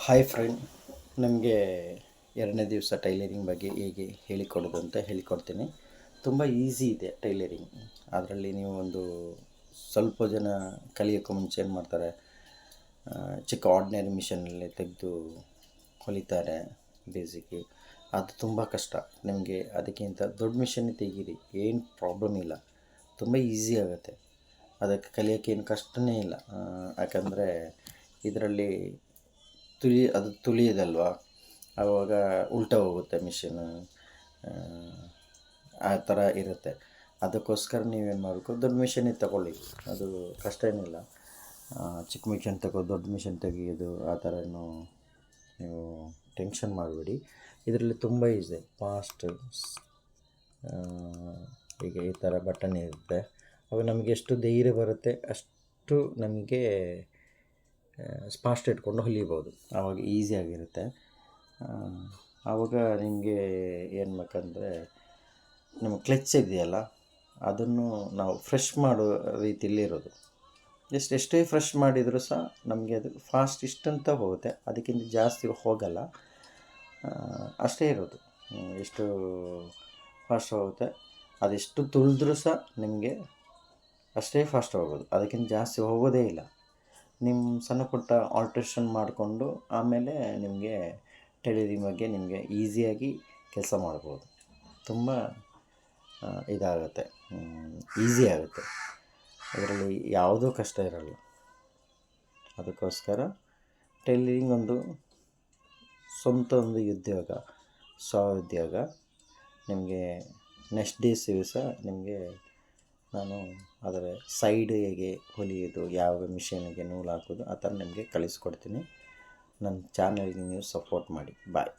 Hi friend, ನಿಮಗೆ ಎರಡನೇ ದಿವಸ ಟೈಲರಿಂಗ್ ಬಗ್ಗೆ ಹೇಗೆ ಹೇಳಿಕೊಡೋದು ಅಂತ ಹೇಳಿಕೊಡ್ತೀನಿ. ತುಂಬ ಈಸಿ ಇದೆ ಟೈಲರಿಂಗ್. ಅದರಲ್ಲಿ ನೀವು ಸ್ವಲ್ಪ ಜನ ಕಲಿಯೋಕ್ಕೂ ಮುಂಚೆ ಏನು ಮಾಡ್ತಾರೆ, ಚಿಕ್ಕ ಆರ್ಡಿನರಿ ಮಿಷನಲ್ಲಿ ತೆಗೆದು ಹೊಲಿತಾರೆ ಬೇಸಿಕ್ಗೆ. ಅದು ತುಂಬ ಕಷ್ಟ. ನಿಮಗೆ ಅದಕ್ಕಿಂತ ದೊಡ್ಡ ಮಿಷನ್ ತೆಗೀರಿ, ಏನು ಪ್ರಾಬ್ಲಮ್ ಇಲ್ಲ, ತುಂಬ ಈಸಿ ಆಗುತ್ತೆ. ಅದಕ್ಕೆ ಕಲಿಯೋಕ್ಕೇನು ಕಷ್ಟವೇ ಇಲ್ಲ. ಯಾಕಂದರೆ ಇದರಲ್ಲಿ ಅದು ತುಳಿಯೋದಲ್ವ, ಆವಾಗ ಉಲ್ಟಾ ಹೋಗುತ್ತೆ ಮಿಷಿನ್, ಆ ಥರ ಇರುತ್ತೆ. ಅದಕ್ಕೋಸ್ಕರ ನೀವೇನು ಮಾಡಬೇಕು, ದೊಡ್ಡ ಮಿಷನ್ನೇ ತಗೊಳ್ಳಿ, ಅದು ಕಷ್ಟ ಏನಿಲ್ಲ. ಚಿಕ್ಕ ಮಿಷನ್ ದೊಡ್ಡ ಮಿಷನ್ ತೆಗೆಯೋದು ಆ ಥರನೂ ನೀವು ಟೆನ್ಷನ್ ಮಾಡಬೇಡಿ. ಇದರಲ್ಲಿ ತುಂಬ ಈಸಿ, ಫಾಸ್ಟ್. ಈಗ ಈ ಥರ ಬಟನ್ ಇರುತ್ತೆ, ಅವಾಗ ನಮಗೆ ಎಷ್ಟು ಧೈರ್ಯ ಬರುತ್ತೆ ಅಷ್ಟು ನಮಗೆ ಫಾಸ್ಟ್ ಇಟ್ಕೊಂಡು ಹೊಲಿಬೋದು. ಆವಾಗ ಈಸಿಯಾಗಿರುತ್ತೆ. ಆವಾಗ ನಿಮಗೆ ಏನು ಬೇಕಂದರೆ, ನಮ್ಮ ಕ್ಲಚ್ ಇದೆಯಲ್ಲ ಅದನ್ನು ನಾವು ಫ್ರೆಶ್ ಮಾಡೋ ರೀತಿಯಲ್ಲಿ ಇರೋದು. ಎಷ್ಟೇ ಫ್ರೆಶ್ ಮಾಡಿದರೂ ಸಹ ನಮಗೆ ಅದು ಫಾಸ್ಟ್ ಇಷ್ಟಂತ ಹೋಗುತ್ತೆ, ಅದಕ್ಕಿಂತ ಜಾಸ್ತಿ ಹೋಗಲ್ಲ. ಅಷ್ಟೇ ಇರೋದು. ಎಷ್ಟು ಫಾಸ್ಟ್ ಹೋಗುತ್ತೆ, ಅದೆಷ್ಟು ತುಳಿದ್ರೂ ಸಹ ನಿಮಗೆ ಅಷ್ಟೇ ಫಾಸ್ಟ್ ಹೋಗೋದು, ಅದಕ್ಕಿಂತ ಜಾಸ್ತಿ ಹೋಗೋದೇ ಇಲ್ಲ. ನಿಮ್ಮ ಸಣ್ಣ ಪುಟ್ಟ ಆಲ್ಟ್ರೇಷನ್ ಮಾಡಿಕೊಂಡು ಆಮೇಲೆ ನಿಮಗೆ ಟೈಲರಿಂಗ್ ಬಗ್ಗೆ ನಿಮಗೆ ಈಸಿಯಾಗಿ ಕೆಲಸ ಮಾಡ್ಬೋದು. ತುಂಬ ಇದಾಗುತ್ತೆ, ಈಸಿ ಆಗುತ್ತೆ. ಅದರಲ್ಲಿ ಯಾವುದೂ ಕಷ್ಟ ಇರಲ್ಲ. ಅದಕ್ಕೋಸ್ಕರ ಟೈಲರಿಂಗ್ ಸ್ವಂತ ಉದ್ಯೋಗ, ಸ್ವಉದ್ಯೋಗ. ನಿಮಗೆ ನೆಕ್ಸ್ಟ್ ದಿವಸ ನಿಮಗೆ ನಾನು ಅದರ ಸೈಡ್ ಹೇಗೆ ಹೊಲಿಯೋದು, ಯಾವ ಮಿಷಿನಿಗೆ ನೂಲು ಹಾಕೋದು ಆ ಥರ ನಿಮಗೆ ಕಲಿಸ್ಕೊಡ್ತೀನಿ. ನನ್ನ ಚಾನಲ್ಗೆ ನೀವು ಸಪೋರ್ಟ್ ಮಾಡಿ. ಬಾಯ್.